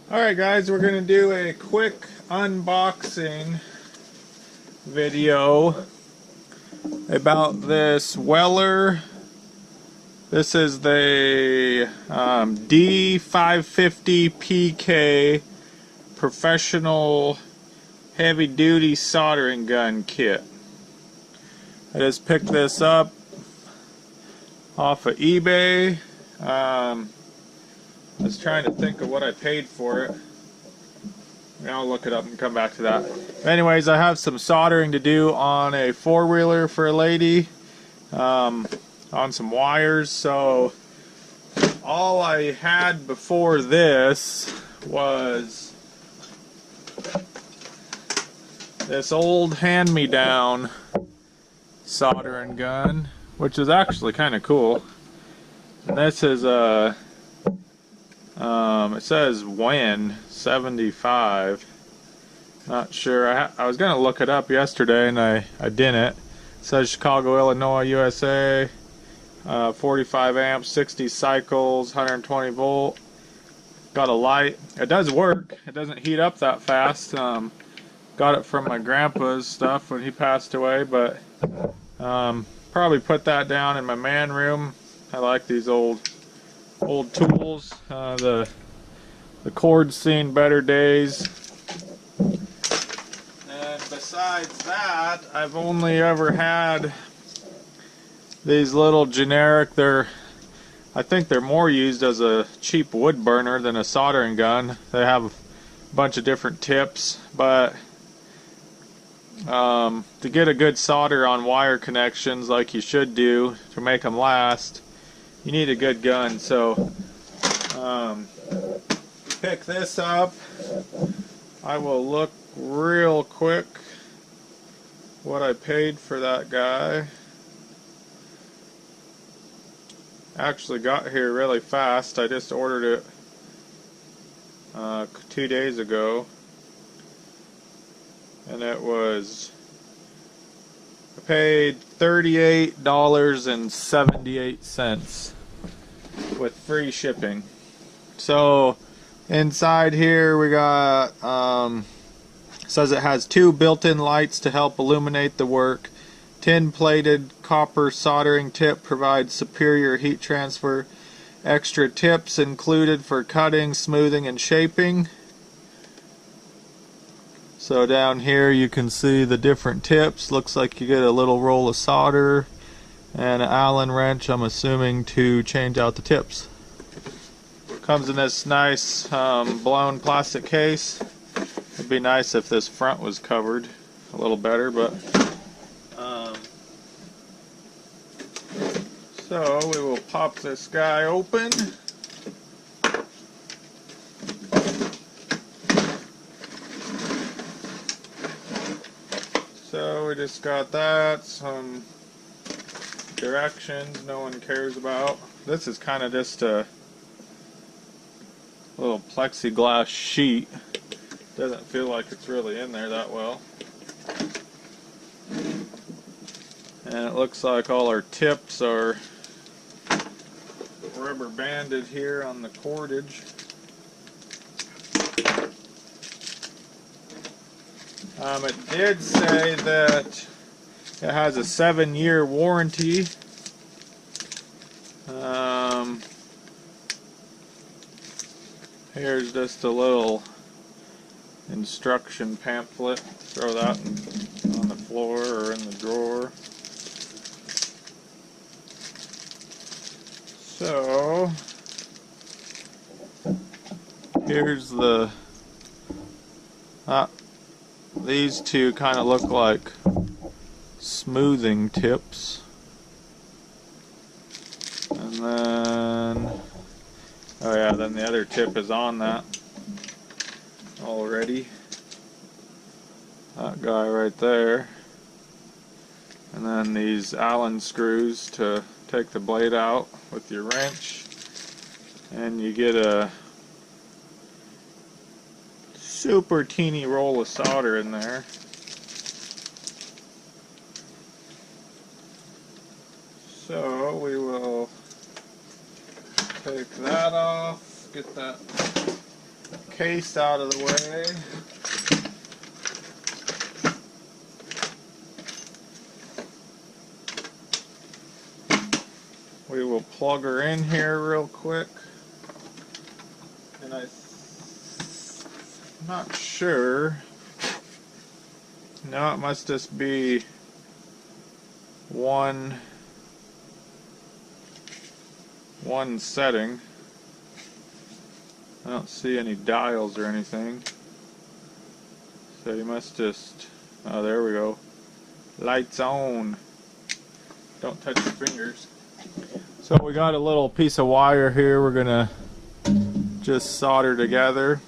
Alright guys, we're going to do a quick unboxing video about this Weller. This is the D550PK professional heavy duty soldering gun kit. I just picked this up off of eBay. I was trying to think of what I paid for it. I'll look it up and come back to that. Anyways, I have some soldering to do on a four-wheeler for a lady, on some wires. So all I had before this was this old hand-me-down soldering gun, which is actually kind of cool. And this is a it says when 75. Not sure. I was gonna look it up yesterday and I didn't. It says Chicago, Illinois, USA. 45 amps, 60 cycles, 120 volt. Got a light. It does work. It doesn't heat up that fast. Got it from my grandpa's stuff when he passed away, but probably put that down in my man room. I like these old tools. The cord's seen better days. And besides that, I've only ever had these little generic. I think they're more used as a cheap wood burner than a soldering gun. They have a bunch of different tips, but to get a good solder on wire connections like you should do to make them last, you need a good gun. So pick this up. I will look real quick what I paid for that guy. Actually got here really fast. I just ordered it 2 days ago, and it was, I paid $38.78 with free shipping. So inside here we got says it has 2 built-in lights to help illuminate the work. Tin plated copper soldering tip provides superior heat transfer. Extra tips included for cutting, smoothing, and shaping. So down here you can see the different tips. Looks like you get a little roll of solder and an Allen wrench, I'm assuming, to change out the tips. Comes in this nice blown plastic case. It'd be nice if this front was covered a little better, but so we will pop this guy open. So we just got that, some directions no one cares about. This is kind of just a little plexiglass sheet. Doesn't feel like it's really in there that well. And it looks like all our tips are rubber banded here on the cordage. It did say that it has a 7-year warranty. Here's just a little instruction pamphlet. Throw that on the floor or in the drawer. So here's the these two kind of look like smoothing tips, and then then the other tip is on that already. That guy right there. And then these Allen screws to take the blade out with your wrench. And you get a super teeny roll of solder in there. So we will take that off, get that case out of the way. We will plug her in here real quick. And I'm not sure. No, it must just be one setting. I don't see any dials or anything. So you must just, oh, there we go. Lights on. Don't touch your fingers. So we got a little piece of wire here we're gonna just solder together.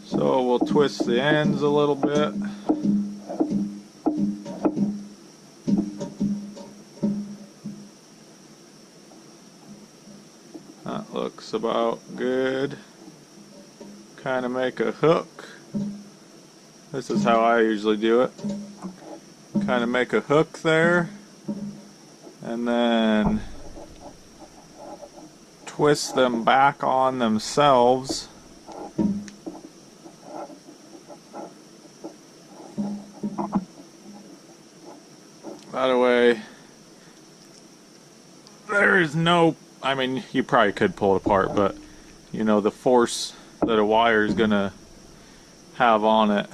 So we'll twist the ends a little bit. That looks about good. Kind of make a hook. This is how I usually do it. Kind of make a hook there, and then twist them back on themselves. By the way, there is no, I mean, you probably could pull it apart, but you know, the force that a wire is gonna have on it,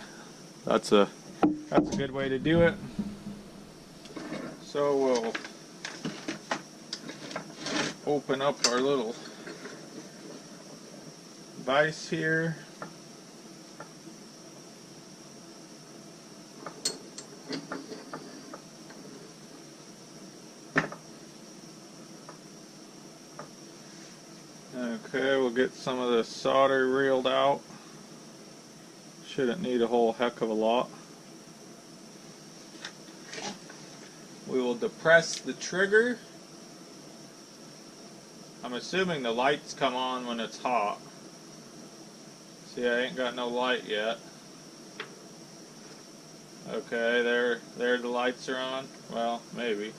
that's a good way to do it. So we'll open up our little vise here. Okay, we'll get some of the solder reeled out. Shouldn't need a whole heck of a lot. We will depress the trigger. I'm assuming the lights come on when it's hot. See, I ain't got no light yet. Okay, there the lights are on. Well, maybe.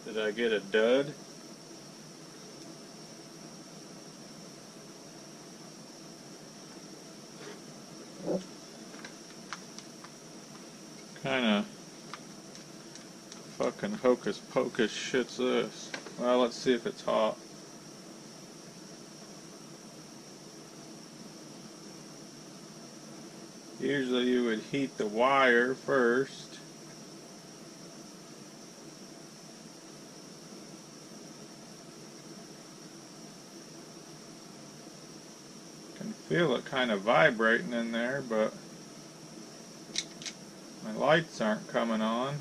Did I get a dud? Kinda fucking hocus pocus shit's this. Well, let's see if it's hot. Usually you would heat the wire first. Can feel it kind of vibrating in there, but my lights aren't coming on.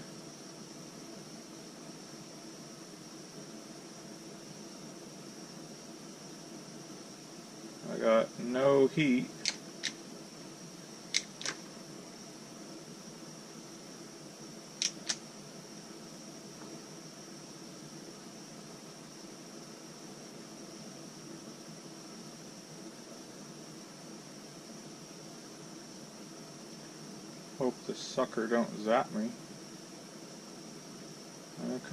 I got no heat. Hope the sucker don't zap me.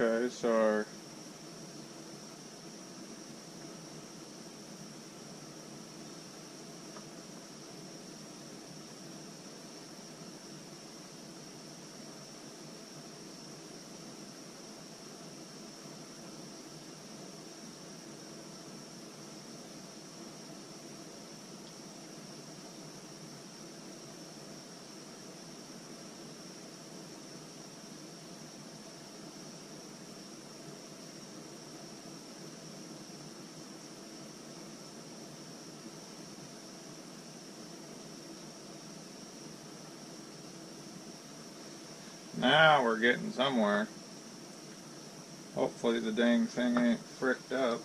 Okay, so our now we're getting somewhere. Hopefully the dang thing ain't fricked up.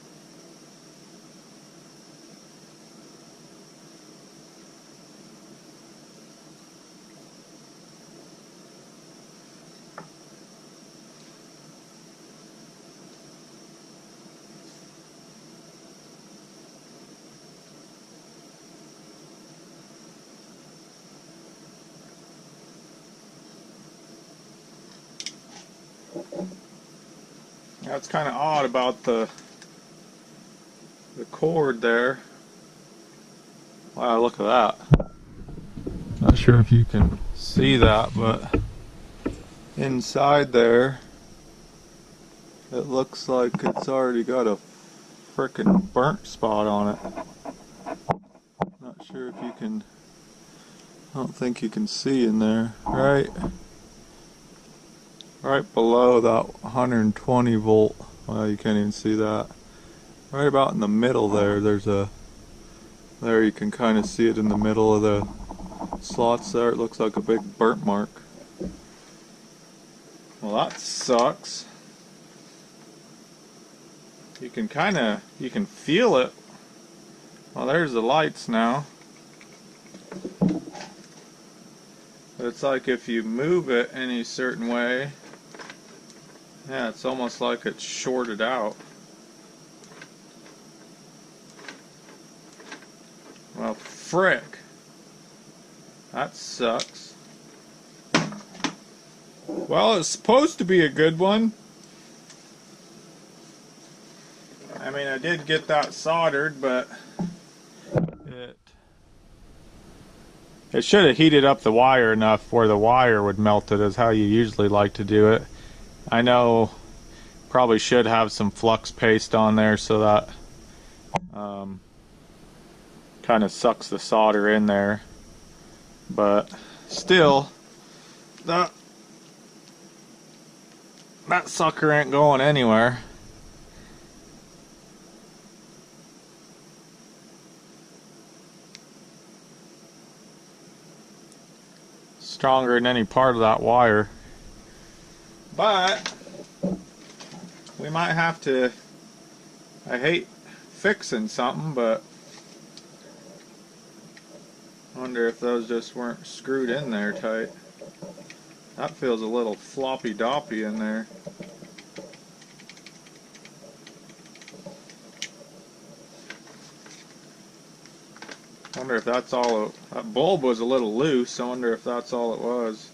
That's kind of odd about the cord there. Wow, look at that. Not sure if you can see that, but inside there it looks like it's already got a frickin' burnt spot on it. Not sure if you can, I don't think you can see in there. Right below that 120 volt, well, you can't even see that. Right about in the middle there, there you can kind of see it in the middle of the slots there. It looks like a big burnt mark. Well, that sucks. You can feel it. Well, there's the lights now. But it's like if you move it any certain way, yeah, it's almost like it's shorted out. Well, frick. That sucks. Well, it's supposed to be a good one. I mean, I did get that soldered, but it should have heated up the wire enough where the wire would melt it, is how you usually like to do it. I know probably should have some flux paste on there so that kind of sucks the solder in there. But still, that sucker ain't going anywhere. Stronger than any part of that wire. But we might have to, I hate fixing something, but I wonder if those just weren't screwed in there tight. That feels a little floppy doppy in there. I wonder if that's all. That bulb was a little loose. I wonder if that's all it was.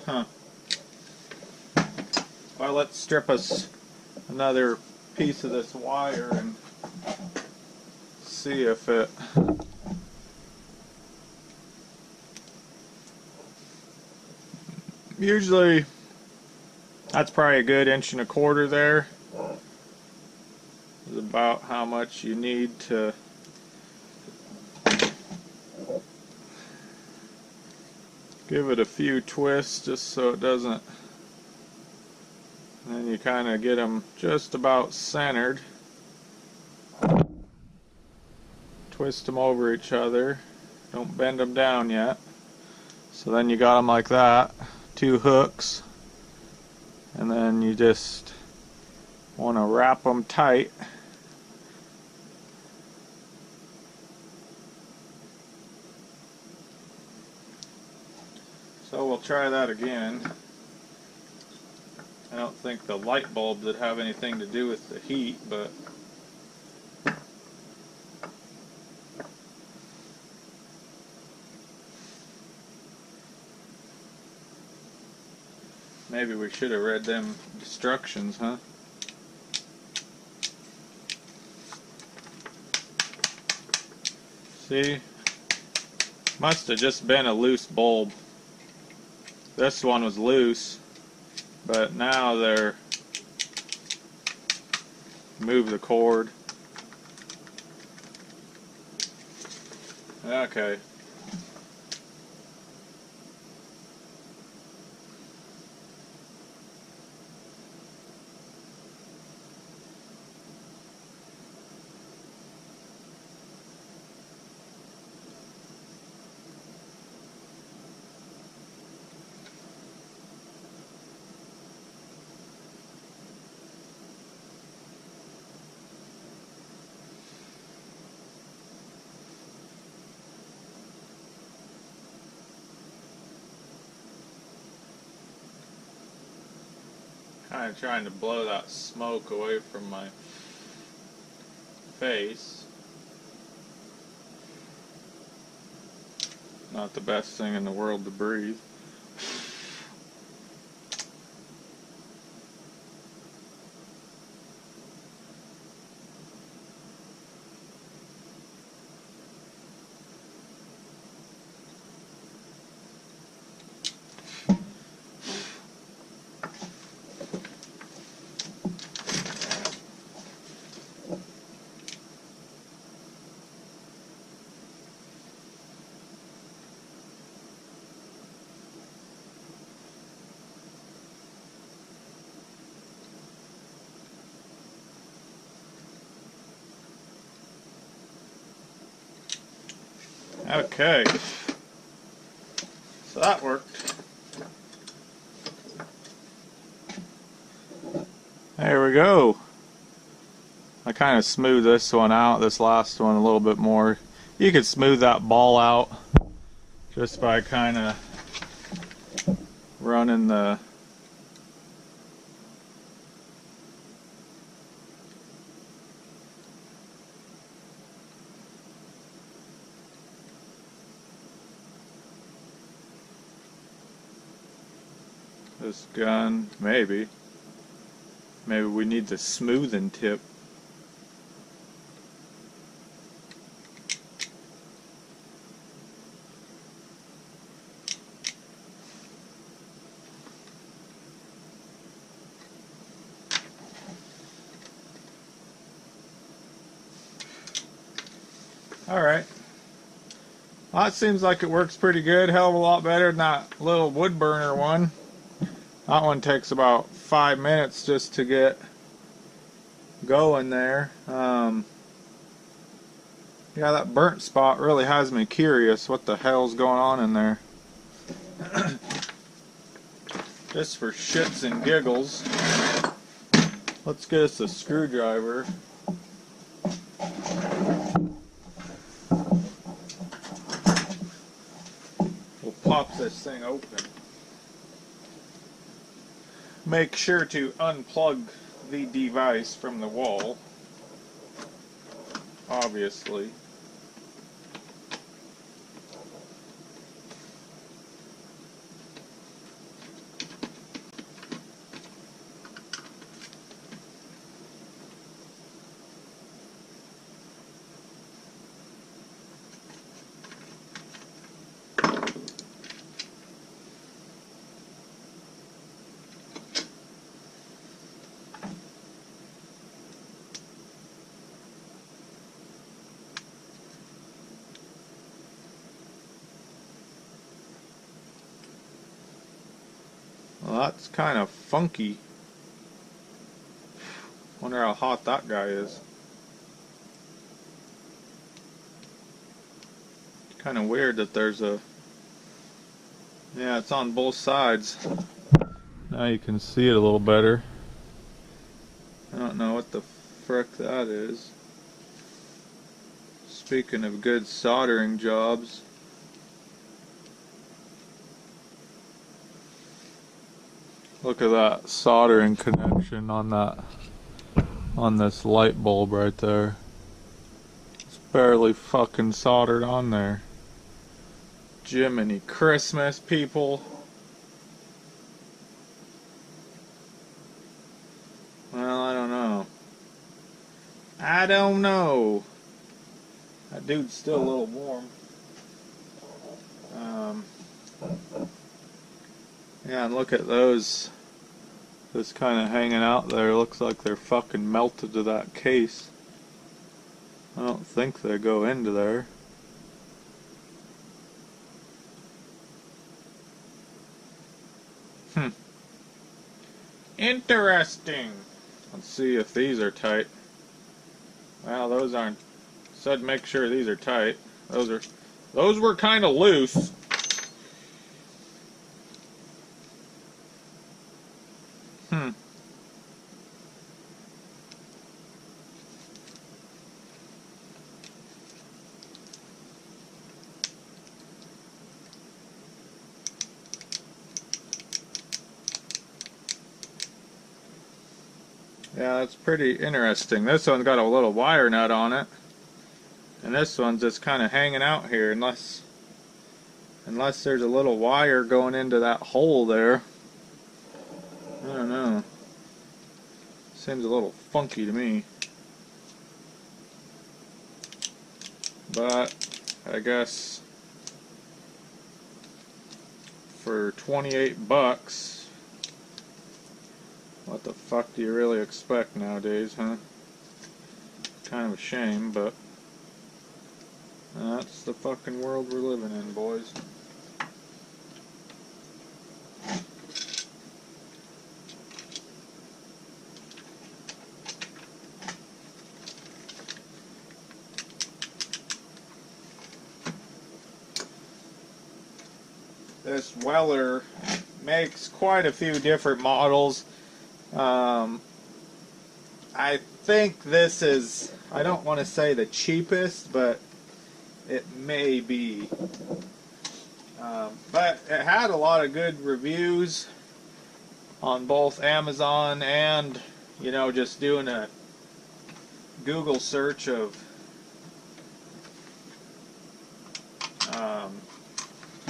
Huh. Well, let's strip us another piece of this wire and see if it. Usually, that's probably a good 1.25 inches there. Is about how much you need to give it a few twists just so it doesn't. And then you kind of get them just about centered. Twist them over each other. Don't bend them down yet. So then you got them like that. 2 hooks. And then you just want to wrap them tight. So we'll try that again. I don't think the light bulbs would have anything to do with the heat, but maybe we should have read them instructions, huh? See? Must have just been a loose bulb. This one was loose, but now they're move the cord. Okay. Kind of trying to blow that smoke away from my face. Not the best thing in the world to breathe. Okay, so that worked. There we go. I kind of smoothed this one out, this last one a little bit more. You could smooth that ball out just by kind of running this gun. Maybe we need the smoothing tip. Alright. Well, that seems like it works pretty good. Hell of a lot better than that little wood burner one. That one takes about 5 minutes just to get going there. Yeah, that burnt spot really has me curious what the hell's going on in there. Just for shits and giggles, let's get us a screwdriver. We'll pop this thing open. Make sure to unplug the device from the wall, obviously. Well, that's kind of funky. Wonder how hot that guy is. Kind of weird that there's a... Yeah, it's on both sides. Now you can see it a little better. I don't know what the frick that is. Speaking of good soldering jobs. Look at that soldering connection on this light bulb right there. It's barely fucking soldered on there. Jiminy Christmas, people. Well, I don't know. I don't know. That dude's still a little warm. Yeah, and look at those. Just kind of hanging out there. Looks like they're fucking melted to that case. I don't think they go into there. Interesting. Let's see if these are tight. Well, those aren't. Said make sure these are tight. Those were kind of loose. Yeah, that's pretty interesting. This one's got a little wire nut on it. And this one's just kind of hanging out here, unless Unless there's a little wire going into that hole there. I don't know. Seems a little funky to me. But I guess for 28 bucks, what the fuck do you really expect nowadays, huh? Kind of a shame, but that's the fucking world we're living in, boys. This Weller makes quite a few different models. I think this is, I don't want to say the cheapest, but it may be. But it had a lot of good reviews on both Amazon and, you know, just doing a Google search of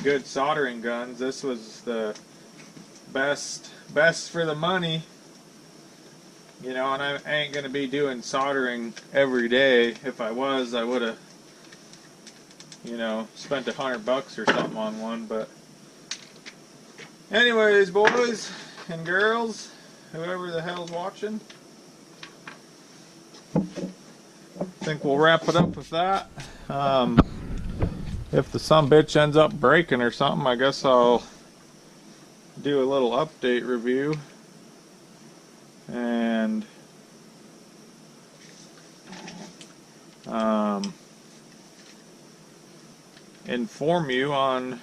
good soldering guns. This was the best for the money. You know, and I ain't gonna be doing soldering every day. If I was, I would have, you know, spent $100 or something on one. But anyways, boys and girls, whoever the hell's watching, I think we'll wrap it up with that. If the sumbitch ends up breaking or something, I guess I'll do a little update review and inform you on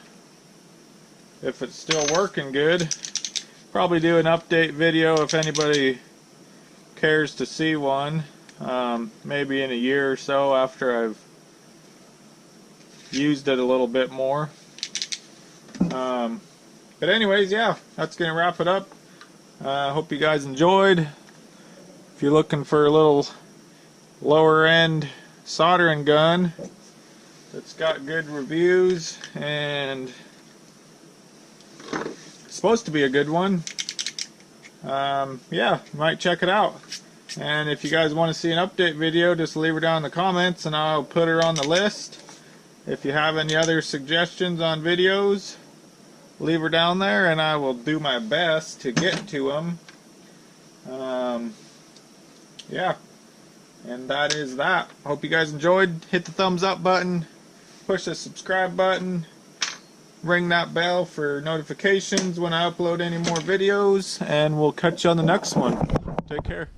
if it's still working good. Probably do an update video if anybody cares to see one, maybe in a year or so after I've used it a little bit more. But anyways, yeah, that's gonna wrap it up. Hope you guys enjoyed. If you're looking for a little lower end soldering gun that's got good reviews and supposed to be a good one, yeah, you might check it out. And if you guys want to see an update video, just leave her down in the comments and I'll put her on the list. If you have any other suggestions on videos, leave her down there and I will do my best to get to them. Yeah, and that is that. Hope you guys enjoyed. Hit the thumbs up button, push the subscribe button, ring that bell for notifications when I upload any more videos, and we'll catch you on the next one. Take care.